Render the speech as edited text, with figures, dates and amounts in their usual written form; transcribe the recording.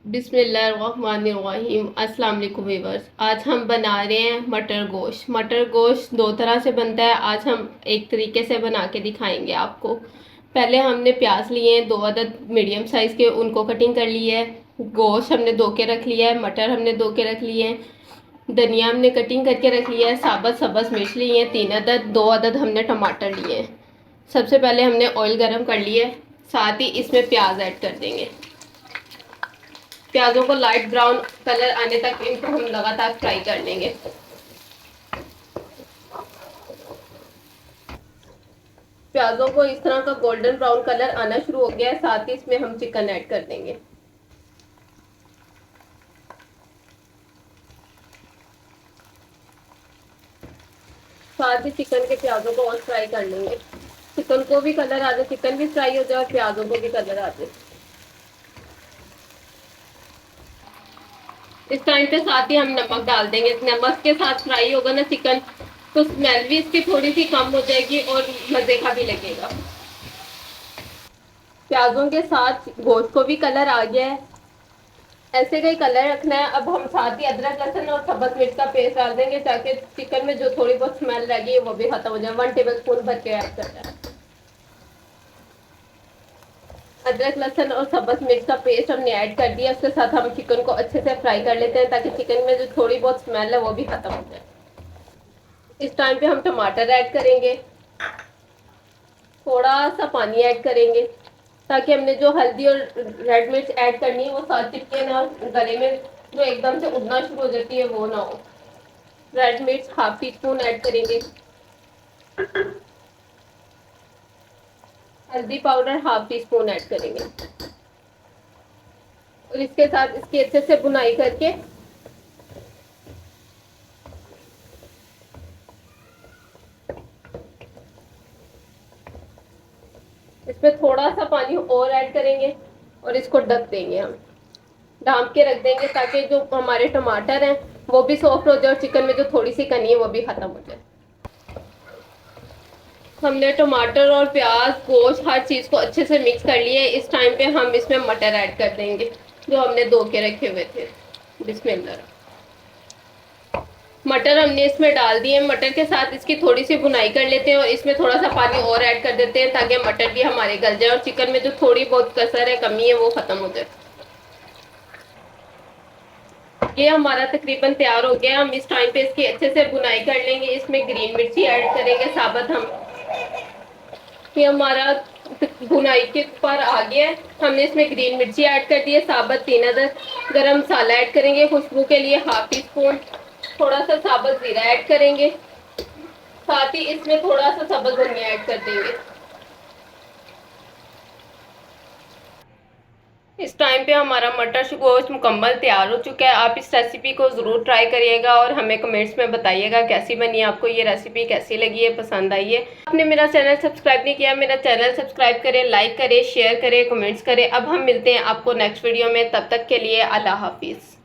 बिस्मिल्लाहिर्रहमानिर्रहीम। अस्सलाम वालेकुम व्यूअर्स। आज हम बना रहे हैं मटर गोश्त। मटर गोश्त दो तरह से बनता है, आज हम एक तरीके से बना के दिखाएंगे आपको। पहले हमने प्याज लिए हैं 2 अदद मीडियम साइज़ के, उनको कटिंग कर लिया है। गोश्त हमने धो के रख लिया है, मटर हमने धो के रख लिए हैं, धनिया हमने कटिंग करके रख लिया है, साबुत सब्ज़ मिर्च लिए हैं 3 अदद, 2 अदद हमने टमाटर लिए हैं। सबसे पहले हमने ऑयल गरम कर लिया है, साथ ही इसमें प्याज ऐड कर देंगे। प्याजों को लाइट ब्राउन कलर आने तक इनको हम लगातार फ्राई कर लेंगे। प्याजों को इस तरह का गोल्डन ब्राउन कलर आना शुरू हो गया है, साथ ही इसमें हम चिकन ऐड कर देंगे। साथ ही चिकन के प्याजों को और फ्राई कर लेंगे। चिकन को भी कलर आ जाए, चिकन भी फ्राई हो जाए और प्याजों को भी कलर आ जाए। इस टाइम पे साथ ही हम नमक डाल देंगे। नमक के साथ फ्राई होगा ना चिकन, तो स्मेल भी इसकी थोड़ी सी कम हो जाएगी और मज़े का भी लगेगा। प्याजों के साथ गोश्त को भी कलर आ गया है, ऐसे का ही कलर रखना है। अब हम साथ ही अदरक लहसुन और सब्ज़ मिर्च का पेस्ट डाल देंगे, ताकि चिकन में जो थोड़ी बहुत स्मेल रहेगी वो भी खत्म हो जाए। 1 टेबल स्पून भर के ऐड करना है। अदरक लहसुन और सब्ज़ मिर्च का पेस्ट हमने ऐड कर दिया। उसके साथ हम चिकन को अच्छे से फ्राई कर लेते हैं, ताकि चिकन में जो थोड़ी बहुत स्मेल है वो भी खत्म हो जाए। इस टाइम पे हम टमाटर ऐड करेंगे, थोड़ा सा पानी ऐड करेंगे, ताकि हमने जो हल्दी और रेड मिर्च ऐड करनी है वो साथ चिपके ना, गले में जो एकदम से उड़ना शुरू हो जाती है वो ना हो। रेड मिर्च हाफ टी स्पून ऐड करेंगे, हल्दी powder half tea spoon add करेंगे और इसके साथ इसकी अच्छे से भुनाई करके इसमें थोड़ा सा पानी और ऐड करेंगे और इसको ढक देंगे। हम ढाँप के रख देंगे, ताकि जो हमारे टमाटर हैं वो भी सॉफ्ट हो जाए और चिकन में जो थोड़ी सी कनी है वो भी खत्म हो जाए। हमने टमाटर और प्याज गोश्त हर चीज़ को अच्छे से मिक्स कर लिया है। इस टाइम पे हम इसमें मटर ऐड कर देंगे जो हमने धो के रखे हुए थे। बिस्मिल्लाह। मटर हमने इसमें डाल दिए। मटर के साथ इसकी थोड़ी सी भुनाई कर लेते हैं और इसमें थोड़ा सा पानी और ऐड कर देते हैं, ताकि मटर भी हमारे गल जाए और चिकन में जो थोड़ी बहुत कसर है, कमी है, वो ख़त्म हो जाए। ये हमारा तकरीबन तैयार हो गया। हम इस टाइम पे इसकी अच्छे से भुनाई कर लेंगे। इसमें ग्रीन मिर्ची ऐड करेंगे साबुत हम। ये हमारा भुनाई के ऊपर आ गया है। हमने इसमें ग्रीन मिर्ची ऐड कर दी है साबुत 3 अदद। गरम मसाला ऐड करेंगे खुशबू के लिए हाफ टी स्पून। थोड़ा सा साबुत जीरा ऐड करेंगे, साथ ही इसमें थोड़ा सा सब्ज़ धनिया ऐड कर देंगे। इस टाइम पे हमारा मटर गोश्त मुकम्मल तैयार हो चुका है। आप इस रेसिपी को ज़रूर ट्राई करिएगा और हमें कमेंट्स में बताइएगा कैसी बनी, आपको ये रेसिपी कैसी लगी है, पसंद आई है। आपने मेरा चैनल सब्सक्राइब नहीं किया, मेरा चैनल सब्सक्राइब करें, लाइक करें, शेयर करें, कमेंट्स करें। अब हम मिलते हैं आपको नेक्स्ट वीडियो में, तब तक के लिए अल्लाह हाफिज़।